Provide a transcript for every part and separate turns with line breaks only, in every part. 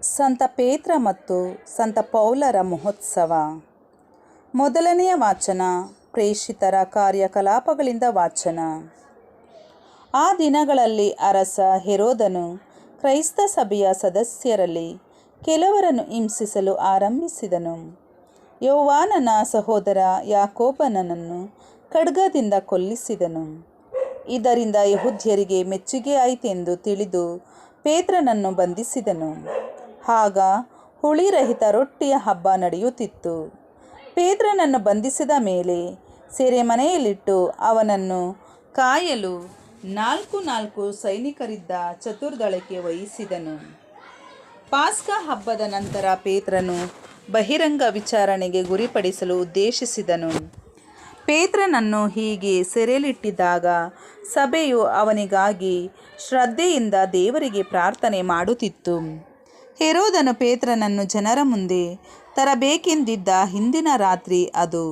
ಸಂತ ಪೇತ್ರ ಮತ್ತು ಸಂತ ಪೌಲರ ಮಹೋತ್ಸವ. ಮೊದಲನೆಯ ವಾಚನ ಪ್ರೇಷಿತರ ಕಾರ್ಯಕಲಾಪಗಳಿಂದ ವಾಚನ. ಆ ದಿನಗಳಲ್ಲಿ ಅರಸ ಹೆರೋದನು ಕ್ರೈಸ್ತ ಸಭೆಯ ಸದಸ್ಯರಲ್ಲಿ ಕೆಲವರನ್ನು ಹಿಂಸಿಸಲು ಆರಂಭಿಸಿದನು. ಯೋವಾನನ ಸಹೋದರ ಯಾಕೋಬನನ್ನು ಖಡ್ಗದಿಂದ ಕೊಲ್ಲಿಸಿದನು. ಇದರಿಂದ ಯೆಹೂದ್ಯರಿಗೆ ಮೆಚ್ಚುಗೆಯಾಯಿತೆಂದು ತಿಳಿದು ಪೇತ್ರನನ್ನು ಬಂಧಿಸಿದನು. ಆಗ ಹುಳಿರಹಿತ ರೊಟ್ಟಿಯ ಹಬ್ಬ ನಡೆಯುತ್ತಿತ್ತು. ಪೇತ್ರನನ್ನು ಬಂಧಿಸಿದ ಮೇಲೆ ಸೆರೆಮನೆಯಲ್ಲಿಟ್ಟು ಅವನನ್ನು ಕಾಯಲು ನಾಲ್ಕು ಸೈನಿಕರಿದ್ದ ಚತುರ್ದಳಕ್ಕೆ ವಹಿಸಿದನು. ಪಾಸ್ಕ ಹಬ್ಬದ ನಂತರ ಪೇತ್ರನು ಬಹಿರಂಗ ವಿಚಾರಣೆಗೆ ಗುರಿಪಡಿಸಲು ಉದ್ದೇಶಿಸಿದನು. ಪೇತ್ರನನ್ನು ಹೀಗೆ ಸೆರೆಯಲ್ಲಿಟ್ಟಿದ್ದಾಗ ಸಭೆಯು ಅವನಿಗಾಗಿ ಶ್ರದ್ಧೆಯಿಂದ ದೇವರಿಗೆ ಪ್ರಾರ್ಥನೆ ಮಾಡುತ್ತಿತ್ತು. ಹೆರೋದನು ಪೇತ್ರನನ್ನು ಜನರ ಮುಂದೆ ತರಬೇಕೆಂದಿದ್ದ ಹಿಂದಿನ ರಾತ್ರಿ ಅದು.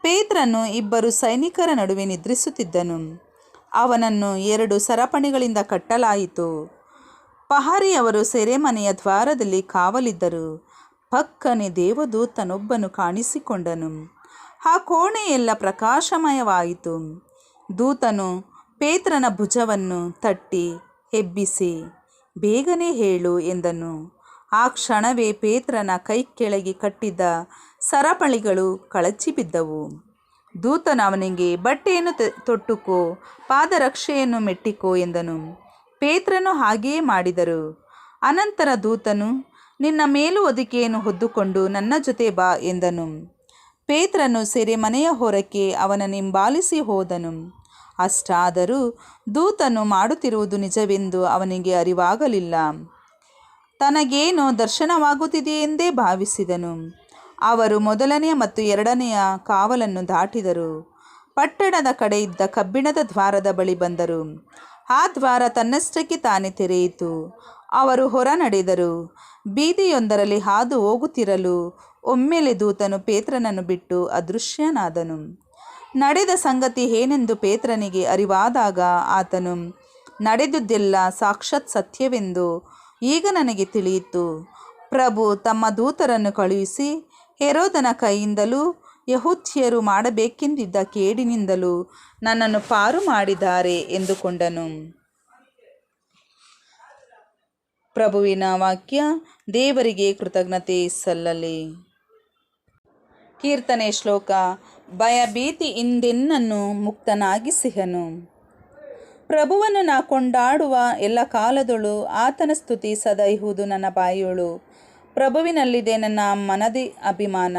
ಪೇತ್ರನು ಇಬ್ಬರು ಸೈನಿಕರ ನಡುವೆ ನಿದ್ರಿಸುತ್ತಿದ್ದನು. ಅವನನ್ನು 2 ಸರಪಣಿಗಳಿಂದ ಕಟ್ಟಲಾಯಿತು. ಪಹರೆಯವರು ಸೆರೆಮನೆಯ ದ್ವಾರದಲ್ಲಿ ಕಾವಲಿದ್ದರು. ಪಕ್ಕನೆ ದೇವದೂತನೊಬ್ಬನು ಕಾಣಿಸಿಕೊಂಡನು. ಆ ಕೋಣೆಯೆಲ್ಲ ಪ್ರಕಾಶಮಯವಾಯಿತು. ದೂತನು ಪೇತ್ರನ ಭುಜವನ್ನು ತಟ್ಟಿ ಎಬ್ಬಿಸಿ, ಬೇಗನೆ ಹೇಳು ಎಂದನು. ಆ ಕ್ಷಣವೇ ಪೇತ್ರನ ಕೈ ಕೆಳಗೆ ಕಟ್ಟಿದ್ದ ಸರಪಳಿಗಳು ಕಳಚಿ ಬಿದ್ದವು. ದೂತನು ಅವನಿಗೆ, ಬಟ್ಟೆಯನ್ನು ತೊಟ್ಟುಕೋ, ಪಾದರಕ್ಷೆಯನ್ನು ಮೆಟ್ಟಿಕೋ ಎಂದನು. ಪೇತ್ರನು ಹಾಗೆಯೇ ಮಾಡಿದರು. ಅನಂತರ ದೂತನು, ನಿನ್ನ ಮೇಲು ಹೊದಿಕೆಯನ್ನು ಹೊದ್ದುಕೊಂಡು ನನ್ನ ಜೊತೆ ಬಾ ಎಂದನು. ಪೇತ್ರನು ಸೆರೆಮನೆಯ ಹೊರಕ್ಕೆ ಅವನನ್ನು ಹಿಂಬಾಲಿಸಿ ಹೋದನು. ಅಷ್ಟಾದರೂ ದೂತನು ಮಾಡುತ್ತಿರುವುದು ನಿಜವೆಂದು ಅವನಿಗೆ ಅರಿವಾಗಲಿಲ್ಲ. ತನಗೇನೋ ದರ್ಶನವಾಗುತ್ತಿದೆಯೆಂದೇ ಭಾವಿಸಿದನು. ಅವರು ಮೊದಲನೆಯ ಮತ್ತು 2ನೆಯ ಕಾವಲನ್ನು ದಾಟಿದರು. ಪಟ್ಟಣದ ಕಡೆ ಇದ್ದ ಕಬ್ಬಿಣದ ದ್ವಾರದ ಬಳಿ ಬಂದರು. ಆ ದ್ವಾರ ತನ್ನಷ್ಟಕ್ಕೆ ತಾನೇ ತೆರೆಯಿತು. ಅವರು ಹೊರ ನಡೆದರು. ಬೀದಿಯೊಂದರಲ್ಲಿ ಹಾದು ಹೋಗುತ್ತಿರಲು ಒಮ್ಮೆಲೆ ದೂತನು ಪೇತ್ರನನ್ನು ಬಿಟ್ಟು ಅದೃಶ್ಯನಾದನು. ನಡೆದ ಸಂಗತಿ ಏನೆಂದು ಪೇತ್ರನಿಗೆ ಅರಿವಾದಾಗ ಆತನು, ನಡೆದುದೆಲ್ಲ ಸಾಕ್ಷಾತ್ ಸತ್ಯವೆಂದು ಈಗ ನನಗೆ ತಿಳಿಯಿತು. ಪ್ರಭು ತಮ್ಮ ದೂತರನ್ನು ಕಳುಹಿಸಿ ಹೆರೋದನ ಕೈಯಿಂದಲೂ ಯೆಹೂದ್ಯರು ಮಾಡಬೇಕೆಂದಿದ್ದ ಕೇಡಿನಿಂದಲೂ ನನ್ನನ್ನು ಪಾರು ಮಾಡಿದ್ದಾರೆ ಎಂದುಕೊಂಡನು. ಪ್ರಭುವಿನ ವಾಕ್ಯ. ದೇವರಿಗೆ ಕೃತಜ್ಞತೆ ಸಲ್ಲಲಿ. ಕೀರ್ತನೆ ಶ್ಲೋಕ. ಭಯಭೀತಿಯಿಂದೆನ್ನನ್ನು ಮುಕ್ತನಾಗಿಸಿಹನು. ಪ್ರಭುವನ್ನು ನಾ ಕೊಂಡಾಡುವ ಎಲ್ಲ ಕಾಲದೊಳು ಆತನ ಸ್ತುತಿ ಸದಾ ಇಹುದು ನನ್ನ ಬಾಯಿಯೊಳು. ಪ್ರಭುವಿನಲ್ಲಿದೆ ನನ್ನ ಮನದಿ ಅಭಿಮಾನ,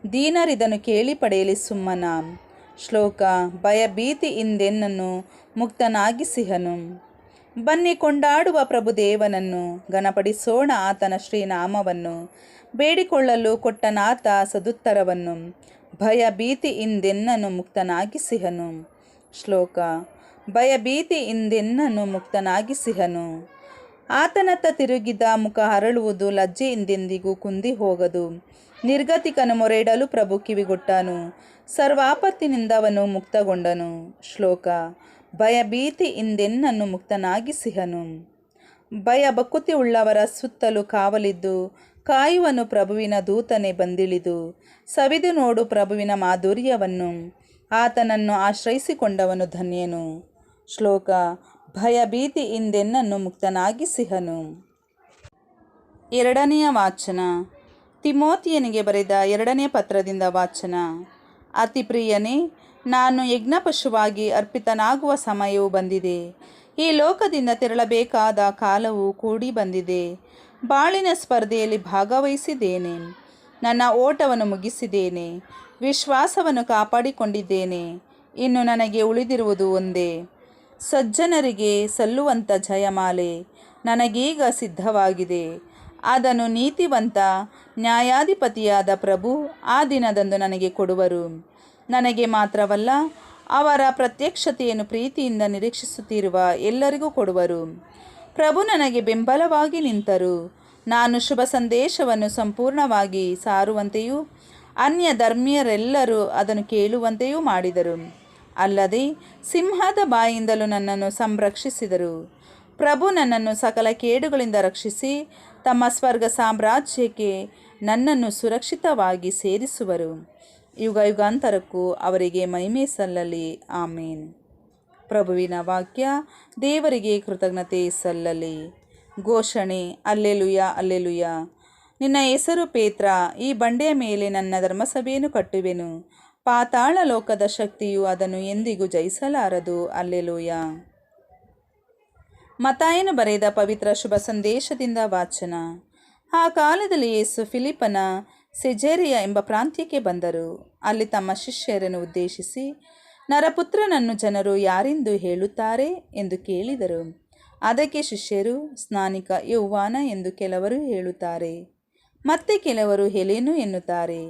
ದೀನರಿದನು ಕೇಳಿ ಪಡೆಯಲಿ ಸುಮ್ಮನ. ಶ್ಲೋಕ. ಭಯಭೀತಿಯಿಂದೆನ್ನನ್ನು ಮುಕ್ತನಾಗಿಸಿಹನು. ಬನ್ನಿ ಕೊಂಡಾಡುವ ಪ್ರಭುದೇವನನ್ನು, ಘನಪಡಿಸೋಣ ಆತನ ಶ್ರೀನಾಮವನ್ನು. ಬೇಡಿಕೊಳ್ಳಲು ಕೊಟ್ಟನಾತ ಸದುತ್ತರವನ್ನು, ಭಯಭೀತಿಯಿಂದೆನ್ನನ್ನು ಮುಕ್ತನಾಗಿಸಿಹನು. ಶ್ಲೋಕ. ಭಯಭೀತಿಯಿಂದೆನ್ನನ್ನು ಮುಕ್ತನಾಗಿಸಿಹನು. ಆತನತ್ತ ತಿರುಗಿದ ಮುಖ ಅರಳುವುದು, ಲಜ್ಜೆಯಿಂದೆಂದಿಗೂ ಕುಂದಿ ಹೋಗದು. ನಿರ್ಗತಿಕನು ಮೊರೆಯಿಡಲು ಪ್ರಭು ಕಿವಿಗೊಟ್ಟನು, ಸರ್ವಾಪತ್ತಿನಿಂದ ಅವನು ಮುಕ್ತಗೊಂಡನು. ಶ್ಲೋಕ. ಭಯಭೀತಿಯಿಂದೆನ್ನನ್ನು ಮುಕ್ತನಾಗಿಸಿಹನು. ಭಯ ಭಕುತಿ ಉಳ್ಳವರ ಸುತ್ತಲೂ ಕಾವಲಿದ್ದು ಕಾಯುವನು ಪ್ರಭುವಿನ ದೂತನೇ ಬಂದಿಳಿದು. ಸವಿದು ನೋಡು ಪ್ರಭುವಿನ ಮಾಧುರ್ಯವನ್ನು, ಆತನನ್ನು ಆಶ್ರಯಿಸಿಕೊಂಡವನು ಧನ್ಯನು. ಶ್ಲೋಕ. ಭಯಭೀತಿಯಿಂದೆನ್ನನ್ನು ಮುಕ್ತನಾಗಿಸಿಹನು. 2ನೆಯ ವಾಚನ ತಿಮೋತಿಯನಿಗೆ ಬರೆದ 2ನೇ ಪತ್ರದಿಂದ ವಾಚನ. ಅತಿ ಪ್ರಿಯನೇ, ನಾನು ಯಜ್ಞಪಶುವಾಗಿ ಅರ್ಪಿತನಾಗುವ ಸಮಯವು ಬಂದಿದೆ. ಈ ಲೋಕದಿಂದ ತೆರಳಬೇಕಾದ ಕಾಲವು ಕೂಡಿ ಬಂದಿದೆ. ಬಾಳಿನ ಸ್ಪರ್ಧೆಯಲ್ಲಿ ಭಾಗವಹಿಸಿದ್ದೇನೆ. ನನ್ನ ಓಟವನ್ನು ಮುಗಿಸಿದ್ದೇನೆ. ವಿಶ್ವಾಸವನ್ನು ಕಾಪಾಡಿಕೊಂಡಿದ್ದೇನೆ. ಇನ್ನು ನನಗೆ ಉಳಿದಿರುವುದು ಒಂದೇ, ಸಜ್ಜನರಿಗೆ ಸಲ್ಲುವಂಥ ಜಯಮಾಲೆ ನನಗೀಗ ಸಿದ್ಧವಾಗಿದೆ. ಅದನ್ನು ನೀತಿವಂತ ನ್ಯಾಯಾಧಿಪತಿಯಾದ ಪ್ರಭು ಆ ದಿನದಂದು ನನಗೆ ಕೊಡುವರು. ನನಗೆ ಮಾತ್ರವಲ್ಲ, ಅವರ ಪ್ರತ್ಯಕ್ಷತೆಯನ್ನು ಪ್ರೀತಿಯಿಂದ ನಿರೀಕ್ಷಿಸುತ್ತಿರುವ ಎಲ್ಲರಿಗೂ ಕೊಡುವರು. ಪ್ರಭು ನನಗೆ ಬೆಂಬಲವಾಗಿ ನಿಂತರು. ನಾನು ಶುಭ ಸಂದೇಶವನ್ನು ಸಂಪೂರ್ಣವಾಗಿ ಸಾರುವಂತೆಯೂ ಅನ್ಯ ಧರ್ಮೀಯರೆಲ್ಲರೂ ಅದನ್ನು ಕೇಳುವಂತೆಯೂ ಮಾಡಿದರು. ಅಲ್ಲದೆ ಸಿಂಹದ ಬಾಯಿಂದಲೂ ನನ್ನನ್ನು ಸಂರಕ್ಷಿಸಿದರು. ಪ್ರಭು ನನ್ನನ್ನು ಸಕಲ ಕೇಡುಗಳಿಂದ ರಕ್ಷಿಸಿ ತಮ್ಮ ಸ್ವರ್ಗ ಸಾಮ್ರಾಜ್ಯಕ್ಕೆ ನನ್ನನ್ನು ಸುರಕ್ಷಿತವಾಗಿ ಸೇರಿಸುವರು. ಯುಗ ಯುಗಾಂತರಕ್ಕೂ ಅವರಿಗೆ ಮಹಿಮೆ ಸಲ್ಲಲಿ. ಆಮೇನ್. ಪ್ರಭುವಿನ ವಾಕ್ಯ. ದೇವರಿಗೆ ಕೃತಜ್ಞತೆ ಸಲ್ಲಲಿ. ಘೋಷಣೆ. Alleluia, alleluia. ನಿನ್ನ ಹೆಸರು ಪೇತ್ರ, ಈ ಬಂಡೆಯ ಮೇಲೆ ನನ್ನ ಧರ್ಮಸಭೆಯನ್ನು ಕಟ್ಟುವೆನು. ಪಾತಾಳ ಲೋಕದ ಶಕ್ತಿಯು ಅದನ್ನು ಎಂದಿಗೂ ಜಯಿಸಲಾರದು. ಅಲ್ಲೆಲುಯ. ಮತ್ತಾಯನು ಬರೆದ ಪವಿತ್ರ ಶುಭ ಸಂದೇಶದಿಂದ ವಾಚನ. ಆ ಕಾಲದಲ್ಲಿ ಯೇಸು ಫಿಲಿಪ್ಪನ ಸೆಜೇರಿಯ ಎಂಬ ಪ್ರಾಂತ್ಯಕ್ಕೆ ಬಂದರು. ಅಲ್ಲಿ ತಮ್ಮ ಶಿಷ್ಯರನ್ನು ಉದ್ದೇಶಿಸಿ, ನರಪುತ್ರನನ್ನು ಜನರು ಯಾರೆಂದು ಹೇಳುತ್ತಾರೆ ಎಂದು ಕೇಳಿದರು. ಅದಕ್ಕೆ ಶಿಷ್ಯರು, ಸ್ನಾನಿಕ ಯೌವಾನ ಎಂದು ಕೆಲವರು ಹೇಳುತ್ತಾರೆ, ಮತ್ತೆ ಕೆಲವರು ಎಲೀಯನು ಎನ್ನುತ್ತಾರೆ,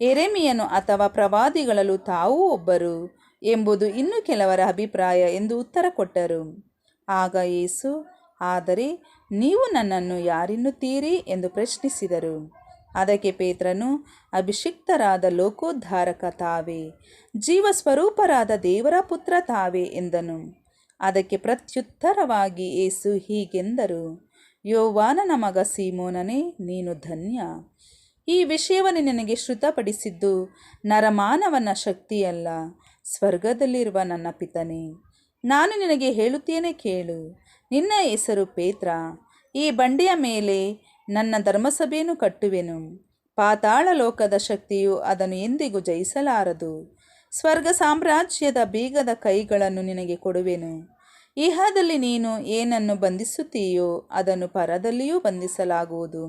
ಯೆರೆಮೀಯನು ಅಥವಾ ಪ್ರವಾದಿಗಳಲ್ಲೂ ತಾವೂ ಒಬ್ಬರು ಎಂಬುದು ಇನ್ನು ಕೆಲವರ ಅಭಿಪ್ರಾಯ ಎಂದು ಉತ್ತರ ಕೊಟ್ಟರು. ಆಗ ಯೇಸು, ಆದರೆ ನೀವು ನನ್ನನ್ನು ಯಾರೆನ್ನುತ್ತೀರಿ ಎಂದು ಪ್ರಶ್ನಿಸಿದರು. ಅದಕ್ಕೆ ಪೇತ್ರನು, ಅಭಿಷಿಕ್ತರಾದ ಲೋಕೋದ್ಧಾರಕ ತಾವೇ, ಜೀವಸ್ವರೂಪರಾದ ದೇವರ ಪುತ್ರ ತಾವೇ ಎಂದನು. ಅದಕ್ಕೆ ಪ್ರತ್ಯುತ್ತರವಾಗಿ ಯೇಸು ಹೀಗೆಂದರು, ಯೋವಾನನ ಮಗ ಸೀಮೋನನೇ, ನೀನು ಧನ್ಯ. ಈ ವಿಷಯವನ್ನು ನಿನಗೆ ಶ್ರುತಪಡಿಸಿದ್ದು ನರಮಾನವನ ಶಕ್ತಿಯಲ್ಲ, ಸ್ವರ್ಗದಲ್ಲಿರುವ ನನ್ನ ಪಿತನೇ. ನಾನು ನಿನಗೆ ಹೇಳುತ್ತೇನೆ ಕೇಳು. ನಿನ್ನ ಹೆಸರು ಪೇತ್ರ. ಈ ಬಂಡೆಯ ಮೇಲೆ ನನ್ನ ಧರ್ಮಸಭೆಯನ್ನು ಕಟ್ಟುವೆನು. ಪಾತಾಳ ಲೋಕದ ಶಕ್ತಿಯು ಅದನ್ನು ಎಂದಿಗೂ ಜಯಿಸಲಾರದು. ಸ್ವರ್ಗ ಸಾಮ್ರಾಜ್ಯದ ಬೀಗದ ಕೈಗಳನ್ನು ನಿನಗೆ ಕೊಡುವೆನು. ಇಹದಲ್ಲಿ ನೀನು ಏನನ್ನು ಬಂಧಿಸುತ್ತೀಯೋ ಅದನ್ನು ಪರದಲ್ಲಿಯೂ ಬಂಧಿಸಲಾಗುವುದು.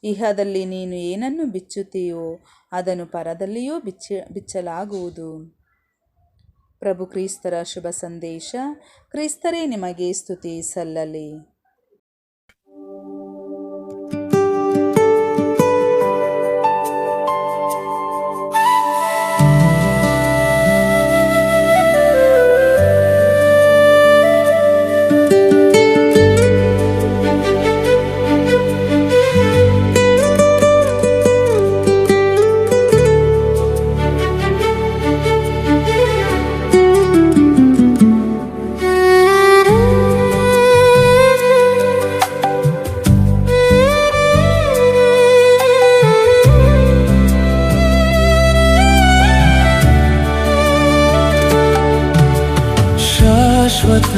ಇಹದಲ್ಲಿ ನೀನು ಏನನ್ನು ಬಿಚ್ಚುತ್ತೀಯೋ ಅದನ್ನು ಪರದಲ್ಲಿಯೂ ಬಿಚ್ಚಲಾಗುವುದು. ಪ್ರಭು ಕ್ರಿಸ್ತರ ಶುಭ ಸಂದೇಶ. ಕ್ರಿಸ್ತರೇ ನಿಮಗೆ ಸ್ತುತಿ ಸಲ್ಲಲಿ.
ಶಾಶ್ವತ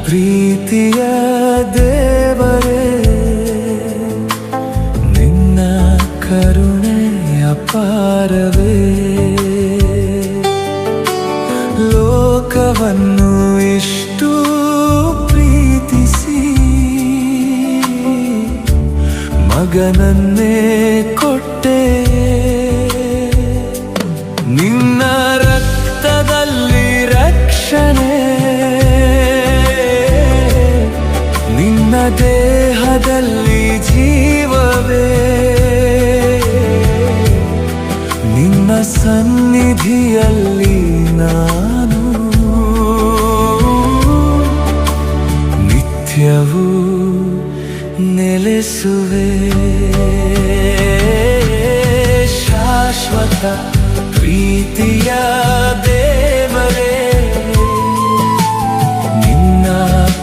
ಪ್ರೀತಿಯ ದೇವರೇ, ನಿನ್ನ ಕರುಣೆ ಅಪಾರವೇ. ಲೋಕವನ್ನು ಇಷ್ಟು ಪ್ರೀತಿಸಿ ಮಗನನ್ನೇ ಕೊಟ್ಟೆ. ನಿನ್ನ ರಕ್ತದಲ್ಲಿ ರಕ್ಷಣೆ, ನಿನ್ನ ದೇಹದಲ್ಲಿ ಜೀವವೇ. ನಿನ್ನ ಸನ್ನಿಧಿಯಲ್ಲಿ ನಾನು ನಿತ್ಯವೂ ನೆಲೆಸುವೆ. ಶಾಶ್ವತ ಪ್ರೀತಿಯ ದೇವರೇ, ನಿನ್ನ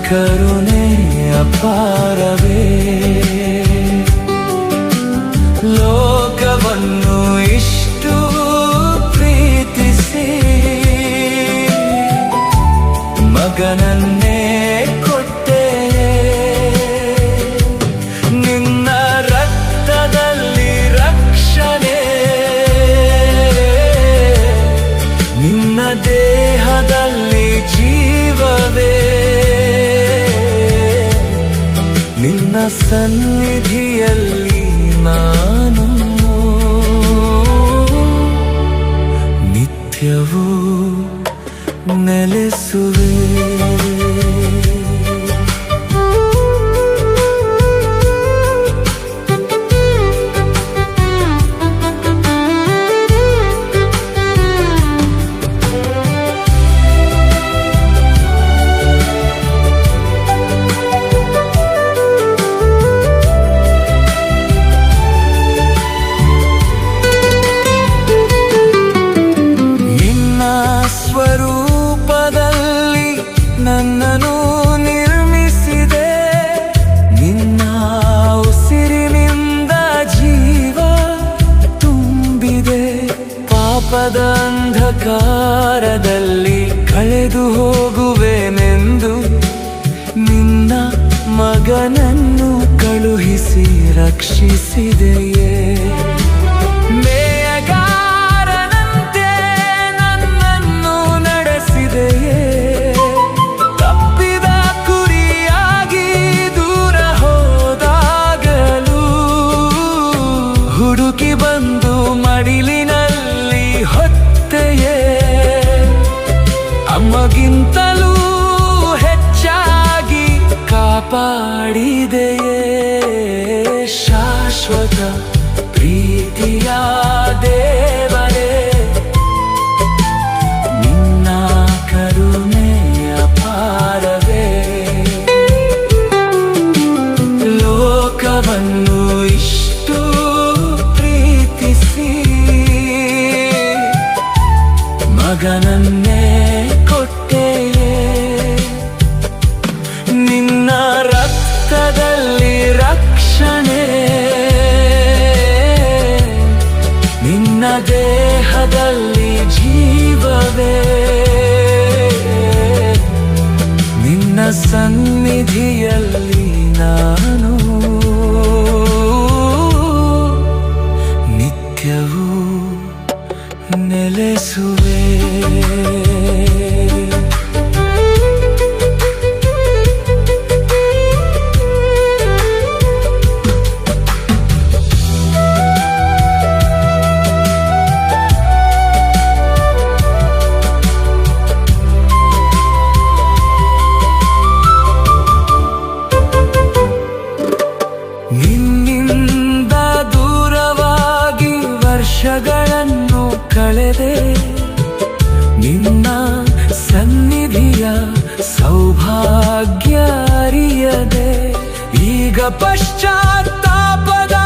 ಕರುಣೆ ಅಪಾರವೇ. ಲೋಕವನ್ನು ಇಷ್ಟು ಪ್ರೀತಿಸಿ ಮಗನನ್ನೇ ಕೊಟ್ಟೆ. ನಿನ್ನ ರಕ್ತದಲ್ಲಿ ರಕ್ಷಣೆ, ನಿನ್ನ ದೇಹದಲ್ಲಿ ಜೀವವೇ. ನಿನ್ನ ಸನ್ನಿಧಿಯಲ್ಲಿ ನಾನು ನಿತ್ಯವೂ ನೆಲೆಸುವೆ. ಪಾಪದ ಅಂಧಕಾರದಲ್ಲಿ ಕಳೆದು ಹೋಗುವೆನೆಂದು ನಿನ್ನ ಮಗನನ್ನು ಕಳುಹಿಸಿ ರಕ್ಷಿಸಿದೆಯೇ. ಮೇಯಗಾರನಂತೆ ನನ್ನನ್ನು ನಡೆಸಿದೆಯೇ. ತಪ್ಪಿದ ಕುರಿಯಾಗಿ ದೂರ ಹೋದಾಗಲೂ ಹುಡುಕಿ ಬಂದು ಮಡಿಲಿನಲ್ಲಿ ಹೊತ್ತೆಯೇ. ಅಮ್ಮಗಿಂತಲೂ ಹೆಚ್ಚಾಗಿ ಕಾಪಾಡಿದೆಯೇ. ಶಾಶ್ವತ ಪ್ರೀತಿಯ ದೇವರೇ, ನಿನ್ನ ಕರುಣೆಯ ಅಪಾರವೇ. ಲೋಕವನ್ನು ಇಷ್ಟು ಪ್ರೀತಿಸಿ ಮಗನನ್ನೇ ಕೊಟ್ಟೆಯೇ. ನಿನ್ನ ರಕ್ತದಲ್ಲಿ ರಕ್ಷಣೆ, ನಿನ್ನ ದೇಹದಲ್ಲಿ ಜೀವವೇ. ನಿನ್ನ ಸನ್ನಿಧಿಯಲ್ಲಿ ನಾನು ನಿತ್ಯವೂ ನೆಲೆಸುವೆ. ನಿನ್ನಿಂದ ದೂರವಾಗಿ ವರ್ಷಗಳನ್ನು ಕಳೆದೆ. ನಿನ್ನ ಸನ್ನಿಧಿಯ ಸೌಭಾಗ್ಯ ಅರಿಯದೆ ಈಗ ಪಶ್ಚಾತ್ತಾಪದ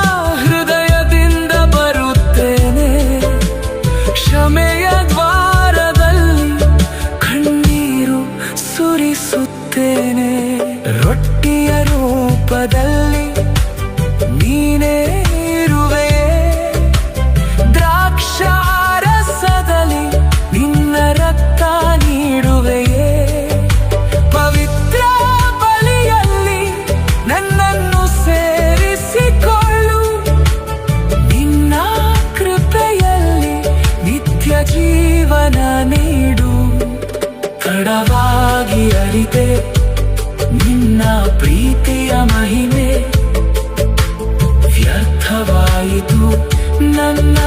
ಹೃದಯದಿಂದ ಬರುತ್ತೇನೆ. ಕ್ಷಮೆಯ ದ್ವಾರದಲ್ಲಿ ಕಣ್ಣೀರು ಸುರಿಸುತ್ತೇನೆ. ರೊಟ್ಟಿಯ ರೂಪದಲ್ಲಿ ನೀನೇ ಇರುವೆಯೇ. ದ್ರಾಕ್ಷಾರಸದಲ್ಲಿ ನಿನ್ನ ರಕ್ತ ನೀಡುವೆಯೇ. ಪವಿತ್ರ ಬಲಿಯಲ್ಲಿ ನನ್ನನ್ನು ಸೇರಿಸಿಕೊಳ್ಳು. ನಿನ್ನ ಕೃಪೆಯಲ್ಲಿ ನಿತ್ಯ ಜೀವನ ನೀಡು. ತಡವಾಗಿ ಅರಿತೆ ನಿನ್ನ ಪ್ರೀತಿಯ ಮಹಿಮೆ. ವ್ಯರ್ಥವಾಯಿತು ನನ್ನ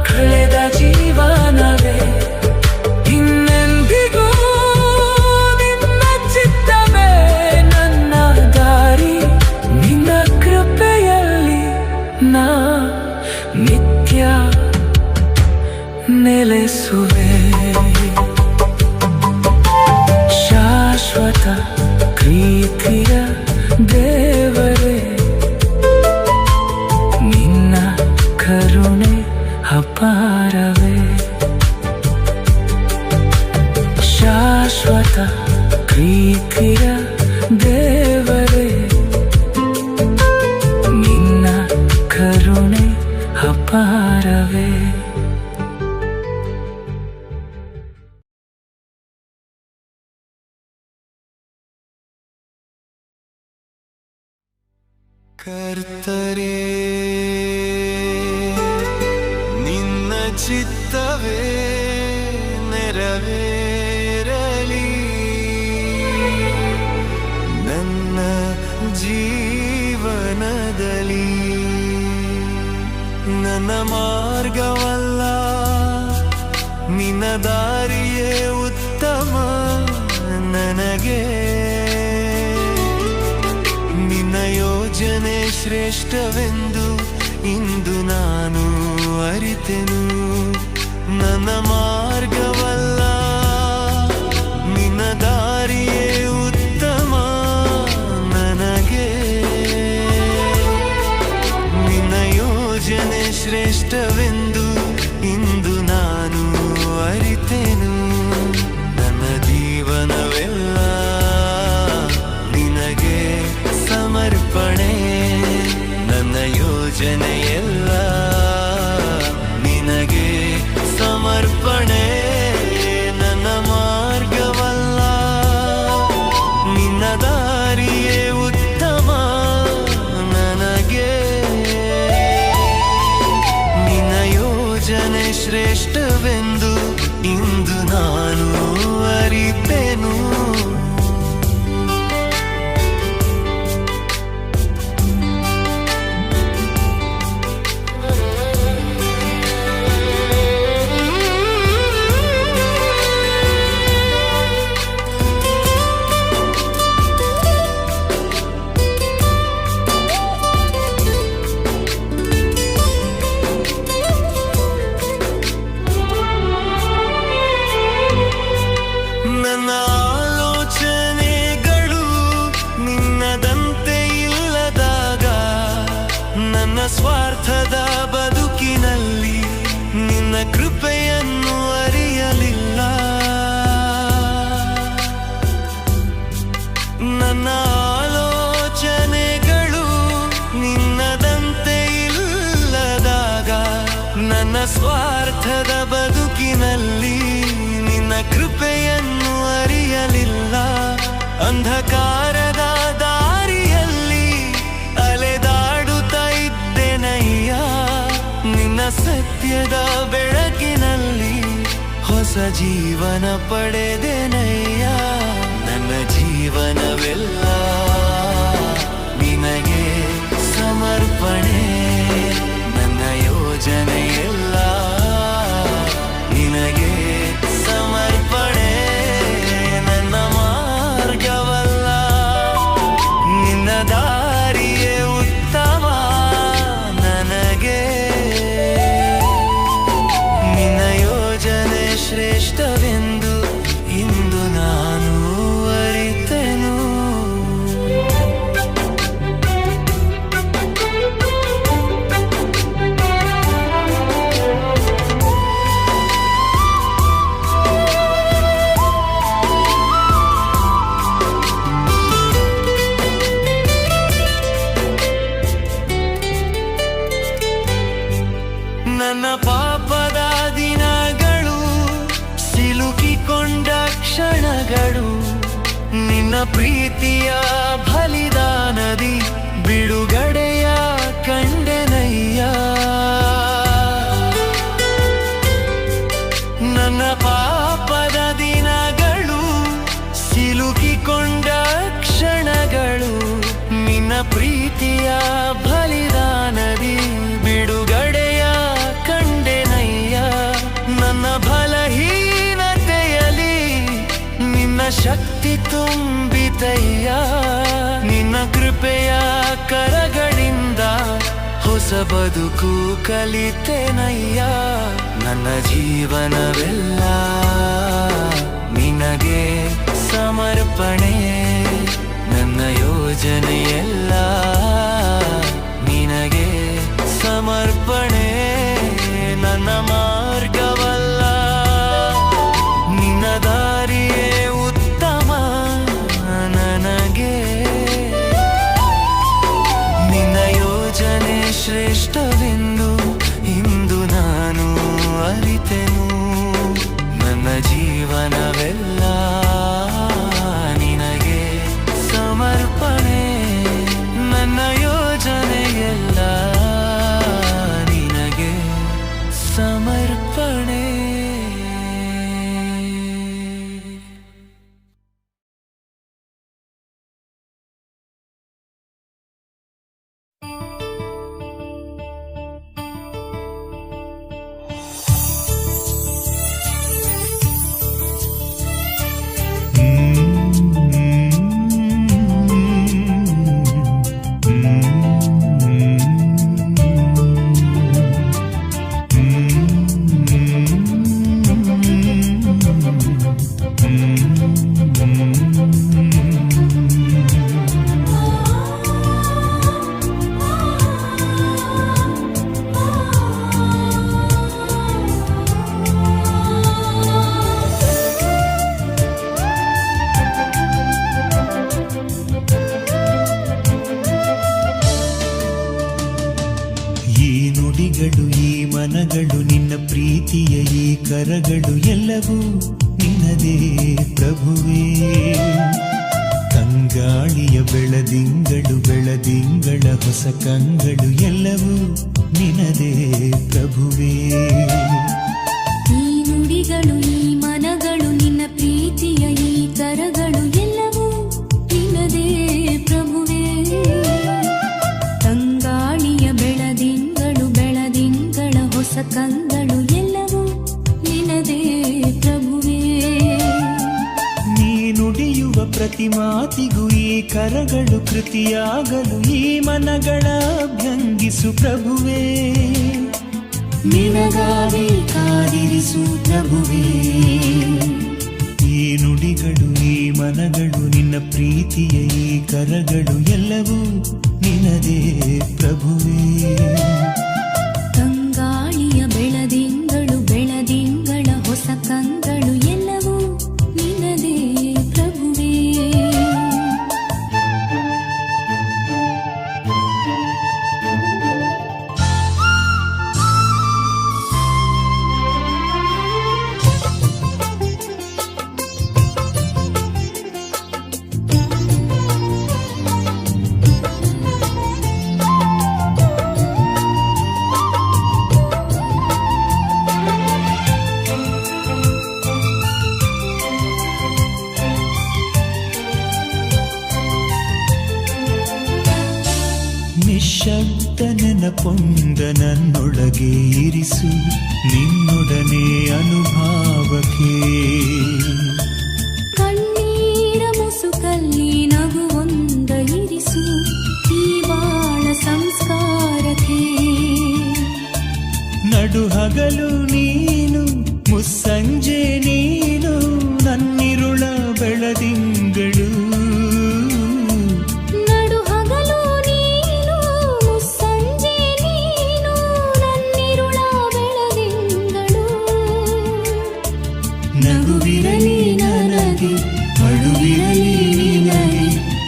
ಕಳೆದ ಜೀವನವೇ. ಇನ್ನೆಂದಿಗೂ ನಿನ್ನ ಚಿತ್ತವೇ ನನ್ನ ದಾರಿ. ನಿನ್ನ ಕೃಪೆಯಲ್ಲಿ ನಾ ನಿತ್ಯ ನೆಲೆಸುವೆ. ಶಾಶ್ವತ ಪ್ರೀತಿಯ ದೇವರೇ, ನಿನ್ನ ಕರುಣೆ ಅಪಾರವೇ. ಶಾಶ್ವತ ಪ್ರೀತಿಯ ದೇವರೇ, ನಿನ್ನ ಕರುಣೆ ಅಪಾರವೇ. ಕರ್ತರೇ, ನಿನ್ನ ಚಿತ್ತವೇ ನೆರವೇರಲಿ. ನನ್ನ ಜೀವನದಲ್ಲಿ ನನ್ನ ಮಾರ್ಗವಲ್ಲ ನಿನ್ನ ದಾರಿಯೇ ಉತ್ತಮ ನನಗೆ. ನಿನ್ನ ಯೋಜನೆ ಶ್ರೇಷ್ಠವೆಂದು ಇಂದು ನಾನು ಅರಿತೆನು. ನನ್ನ ಮಾರ್ಗವಲ್ಲ ನಿನ್ನ ದಾರಿಯೇ ಉತ್ತಮ ನನಗೆ. ನಿನ್ನ ಯೋಜನೆ ಶ್ರೇಷ್ಠವೆಂದು ಇಂದು ನಾನು ಅರಿತೆನು. ನನ್ನ ಜೀವನವೆಲ್ಲ ನಿನಗೆ ಸಮರ್ಪಣೆ. ನನ್ನ ಯೋಜನೆಯೆಲ್ಲ ನಿನಗೆ ಸಮರ್ಪಣೆ. ಶ್ರೇಷ್ಠವೆಂದು ಇಂದು ನಾನು ಅರಿತೆನು. ನನ್ನ ಆಲೋಚನೆಗಳು ನಿನ್ನದಂತೆ ಇಲ್ಲದಾಗ, ನನ್ನ ಸ್ವಾರ್ಥದ ಬದುಕಿನಲ್ಲಿ ನಿನ್ನ ಕೃಪೆಯನ್ನು ಅರಿಯಲಿಲ್ಲ. ನನ್ನ ಆಲೋಚನೆಗಳು ನಿನ್ನದಂತೆ ಇಲ್ಲದಾಗ, ನನ್ನ ಸ್ವಾರ್ಥದ ಬದುಕಿನಲ್ಲಿ ನಿನ್ನ ಕೃಪೆಯನ್ನು ಅರಿಯಲಿಲ್ಲ. ಅಂಧಕಾರದ ದಾರಿಯಲ್ಲಿ ಅಲೆದಾಡುತ್ತಾ ಇದ್ದೆನಯ್ಯ, ನಿನ್ನ ಸತ್ಯದ ಬೆಳಕಿನಲ್ಲಿ ಹೊಸ ಜೀವನ ಪಡೆದೆನಯ್ಯ. ನನ್ನ ಜೀವನವೆಲ್ಲ ನಿನಗೆ ಸಮರ್ಪಣೆ, ನನ್ನ ಯೋಜನೆಯೆಲ್ಲ ನಿನಗೆ ಸಮರ್ಪಣೆ. ನನ್ನ ಮಾರ್ಗವಲ್ಲ ನಿನ್ನ ದಾರಿಯೇ ಉತ್ತಮ ನನಗೆ. ನಿನ್ನ ಯೋಜನೆ ಶ್ರೇಷ್ಠವೆಂದು ಇಂದು ನಾನು ಅರಿತೆನು. ನನ್ನ ಪಾಪದ ದಿನಗಳು ಸಿಲುಕಿಕೊಂಡ ಕ್ಷಣಗಳು ನಿನ್ನ ಪ್ರೀತಿಯ ಬಲಿದಾನದಿ ಬಿಡುಗಡೆಯ ಕಂಡೆನಯ್ಯ. ನನ್ನ ಪಾಪದ ದಿನಗಳು ಸಿಲುಕಿಕೊಂಡ ಕ್ಷಣಗಳು ನಿನ್ನ ಪ್ರೀತಿಯ ಬಲಿದಾನದಿ ಬಿಡುಗಡೆಯ ಕಂಡೆನಯ್ಯ. ನನ್ನ ಬಲಹೀನತೆಯಲ್ಲಿ ನಿನ್ನ ಶಕ್ತಿ ತುಂಬಿತಯ್ಯ. ನಿನ್ನ ಕೃಪೆಯ ಕರಗಳಿಂದ ಹೊಸ ಬದುಕು ಕಲಿತೆನಯ್ಯ. ನನ್ನ ಜೀವನವೆಲ್ಲ ನಿನಗೆ ಸಮರ್ಪಣೆ, ನನ್ನ ಯೋಜನೆಯೆಲ್ಲ ನಿನಗೆ ಸಮರ್ಪಣೆ. ನನ್ನ ಮಾರ್ಗವಲ್ಲ ನಿನ್ನ ದಾರಿಯೇ ಉತ್ತಮ ನನಗೆ. ನಿನ್ನ ಯೋಜನೆ ಶ್ರೇಷ್ಠವೆಂದು ಇಂದು ನಾನು ಅರಿತೆನು. ನನ್ನ ಜೀವನವೆಲ್ಲ ನಿನಗೆ ಸಮರ್ಪಣೆ, ನನ್ನ ಯೋಜನೆಯೆಲ್ಲ ನಿನಗೆ ಸಮರ್ಪಣೆ.
ನುಡಿಗಳು ಈ ಮನಗಳು ನಿನ್ನ ಪ್ರೀತಿಯ ಈ ಕರಗಳು ಎಲ್ಲವೂ ನಿನ್ನದೇ ಪ್ರಭುವೇ. ತಂಗಾಳಿಯ ಬೆಳದಿಂಗಳು ಬೆಳದಿಂಗಳ ಹೊಸ ಕಂಗಳು ಎಲ್ಲವೂ ನಿನ್ನದೇ ಪ್ರಭುವೇ.
ಈ ನುಡಿಗಳು ಈ ಮನಗಳು ನಿನ್ನ ಪ್ರೀತಿಯ ಈ ಕರಗಳು ಎಲ್ಲವೂ ನಿನ್ನದೇ ಪ್ರಭುವೇ. ತಂಗಾಳಿಯ ಬೆಳದಿಂಗಳು ಬೆಳದಿಂಗಳ ಹೊಸ ಕಂಗಳು ಎಲ್ಲವೂ ನಿನ್ನದೇ ಪ್ರಭುವೇ.
ನೀ ನುಡಿಯುವ ಪ್ರತಿ ಮಾತಿಗೂ ಈ ಕರಗಳು ಕೃತಿಯಾಗಲು ಈ ಮನಗಳ ಅಭ್ಯಂಗಿಸು ಪ್ರಭುವೇ. ನಿನಗಾಗಿ ಕಾದಿರಿಸು ಪ್ರಭುವೇ. ಈ ನುಡಿಗಳು ಈ ಮನಗಳು ನಿನ್ನ ಪ್ರೀತಿಯ ಈ ಕರಗಳು ಎಲ್ಲವೂ ನಿನದೇ ಪ್ರಭುವೇ.
ತಂಗಾಳಿಯ ಬೆಳದಿಂಗಳು ಬೆಳದಿಂಗಳ ಹೊಸ ಕಂಗಳು ಎಲ್ಲವೂ ನಿನ್ನದೇ ಪ್ರಭುವೇ.
ನಿಶ್ಶಬ್ದ ನೆನಪೊಂದ ನನ್ನೊಳಗೆ ಇರಿಸು ನಿನ್ನೊಡನೆ ಅನುಭಾವಕ್ಕೆ.
ಕಣ್ಣೀರ ಮುಸುಕಲ್ಲಿ ನಗುವೊಂದ ಇರಿಸು ಈ ಬಾಳ ಸಂಸ್ಕಾರಕ್ಕೆ.
ನಡು ಹಗಲು ನೀನು ಮುಸ್ಸಂಜೆ ನೀನು ನನ್ನಿರುಳ ಬೆಳದಿಂಗಳು.
ನಡು ಹಗಲು ನೀನು ಮುಸ್ಸಂಜೆ ನೀನು ನನ್ನಿರುಳ ಬೆಳದಿಂಗಳು.
ನಗುವಿರಲಿ ನನಗೆ ಅಳುವಿರಲಿ ನಿನಗೆ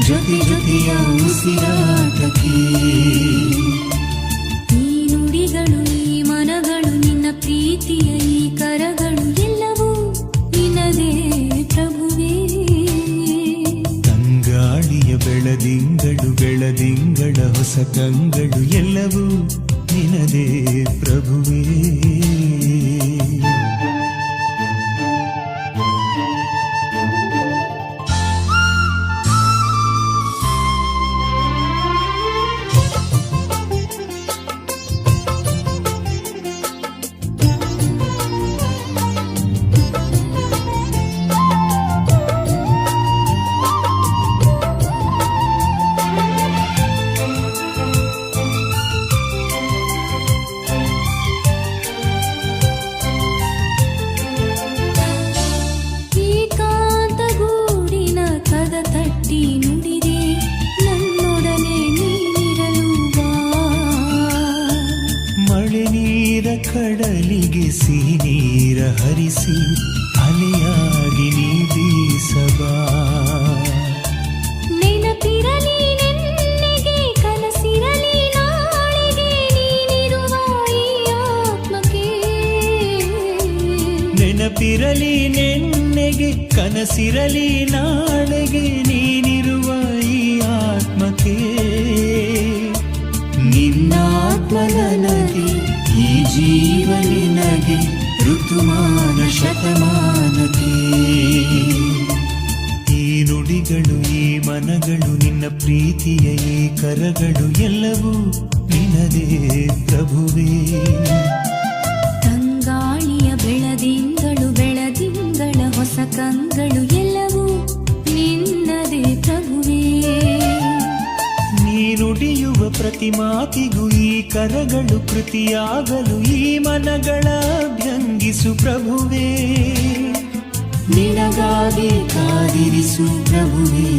ಜೊತೆ ಜೊತೆಯ ಉಸಿರಾಟಕ್ಕೆ.
ಈ ನುಡಿಗಳು ಈ ಮನಗಳು ನಿನ್ನ ಪ್ರೀತಿಯ ಈ ಕರಗಳು ಎಲ್ಲವೂ ನಿನ್ನದೇ ಪ್ರಭುವೇ.
ತಂಗಾಳಿಯ ಬೆಳದಿಂಗಳು ಬೆಳದಿಂಗಳ ಹೊಸ ಕಂಗಳು ಎಲ್ಲವೂ ನಿನದೇ ಪ್ರಭುವೇ.
ಏಕಾಂತ ಗೂಡಿನ ಕದ ತಟ್ಟಿ ನುಡಿದೆ ನನ್ನೊಡನೆ ನೀನಿರಲು ಬಾ.
ಮಳೆ ನೀರ ಕಡಲಿಗೆ ಸಿಹಿ ನೀರ ಹರಿಸಿ ಅಲೆಯಾಗಿ ನೀ ಬೀಸಬಾ.
ನೆನಪಿರಲಿ ನೆನ್ನೆಗೆ ಕನಸಿರಲಿ ನಾಳೆಗೆ ನೀನಿರುವ ಈ ಆತ್ಮಕ್ಕೆ.
ನೆನಪಿರಲಿ ನೆನ್ನೆಗೆ ಕನಸಿರಲಿ ನಾಳೆಗೆ ನೀನಿರುವ ಈ ಆತ್ಮಕ್ಕೆ. ನಿನ್ನಾತ್ಮ ನನಗೆ ಈ ಜೀವ ನಿನಗೆ ಋತುಮಾನ ಶತಮಾನಕ್ಕೆ. ಈ ನುಡಿಗಳು ಈ ಮನಗಳು ನಿನ್ನ ಪ್ರೀತಿಯ ಈ ಕರಗಳು ಎಲ್ಲವೂ ನಿನದೇ ಪ್ರಭುವೇ.
ತಂಗಾಳಿಯ ಬೆಳದಿಂಗಳು ಬೆಳದಿಂಗಳ ಹೊಸ ಕಂಗಳು ಎಲ್ಲವೂ ನಿನ್ನದೇ ಪ್ರಭುವೇ.
ನೀ ನುಡಿಯುವ ಪ್ರತಿ ಮಾತಿಗೂ ಈ ಕರಗಳು ಕೃತಿಯಾಗಲು ಈ ಮನಗಳ ಅಭ್ಯಂಗಿಸು ಪ್ರಭುವೇ. ನಿನಗಾಗಿ ಕಾದಿರಿಸು ಪ್ರಭುವೇ.